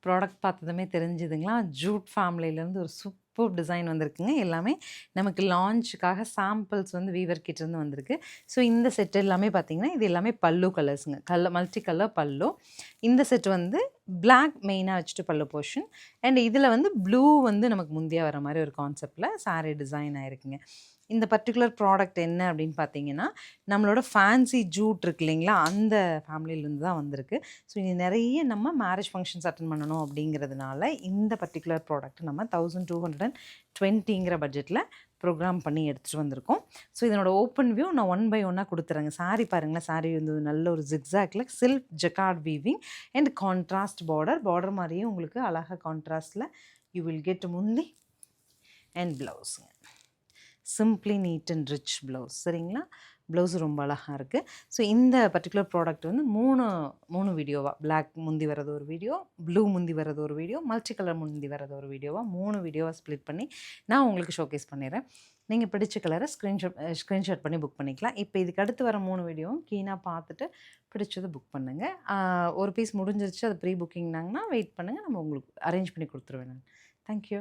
Product பார்த்ததுமே தெரிஞ்சுதுங்களா? Jude ஃபேமிலியிலேருந்து ஒரு super design வந்திருக்குங்க. எல்லாமே நமக்கு லான்ச்சுக்காக சாம்பிள்ஸ் வந்து வீவர் கிட்டேருந்து வந்திருக்கு. ஸோ இந்த செட் எல்லாமே பார்த்தீங்கன்னா, இது எல்லாமே பல்லு கலர்ஸுங்க. மல்டி கலர் பல்லு. இந்த செட் வந்து பிளாக் மெயினாக வச்சுட்டு பல்லு போர்ஷன் அண்ட் இதில் வந்து ப்ளூ வந்து நமக்கு முந்தியா வர மாதிரி ஒரு கான்செப்டில் saree டிசைன் ஆயிருக்குங்க. இந்த பர்டிகுலர் ப்ராடக்ட் என்ன அப்படின்னு பார்த்தீங்கன்னா, நம்மளோட ஃபேன்சி ஜூட் இருக்கு இல்லைங்களா? அந்த ஃபேமிலியிலேருந்து தான் வந்திருக்கு. ஸோ இது நிறைய நம்ம மேரேஜ் ஃபங்க்ஷன்ஸ் அட்டெண்ட் பண்ணணும் அப்படிங்கிறதுனால இந்த பர்டிகுலர் ப்ராடக்ட் நம்ம 1220ங்கிற பட்ஜெட்டில் ப்ரோக்ராம் பண்ணி எடுத்துகிட்டு வந்திருக்கோம். ஸோ இதனோட ஓப்பன் வியூ நான் ஒன் பை ஒன்னாக கொடுத்துறேங்க. saree பாருங்களேன், saree வந்து நல்ல ஒரு ஜிக்ஸாக்ல silk jacquard weaving and contrast border மாதிரியே உங்களுக்கு அழகாக கான்ட்ராஸ்டில் யூ வில் கெட் முந்தி அண்ட் ப்ளவுஸுங்க. Simply neat and rich blouse. சரிங்களா? ப்ளவுஸ் ரொம்ப அழகாக இருக்குது. ஸோ இந்த பர்டிகுலர் ப்ராடக்ட் வந்து மூணு வீடியோவாக, பிளாக் முந்தி வர்றது ஒரு வீடியோ, ப்ளூ முந்தி வர்றது ஒரு வீடியோ, மல்டி கலர் முந்தி வர்றது ஒரு வீடியோவாக 3 வீடியோவாக ஸ்ப்ளிட் பண்ணி நான் உங்களுக்கு ஷோகேஸ் பண்ணிடுறேன். நீங்கள் பிடிச்ச கலரை ஸ்க்ரீன்ஷாட் பண்ணி புக் பண்ணிக்கலாம். இப்போ இதுக்கு அடுத்து வர 3 வீடியோவும் கீனாக பார்த்துட்டு பிடிச்சதை புக் பண்ணுங்கள். ஒரு பீஸ் முடிஞ்சிருச்சு, அது ப்ரீ புக்கிங்னாங்கன்னா வெயிட் பண்ணுங்கள், நம்ம உங்களுக்கு அரேஞ்ச் பண்ணி கொடுத்துருவேன் நான். தேங்க்யூ.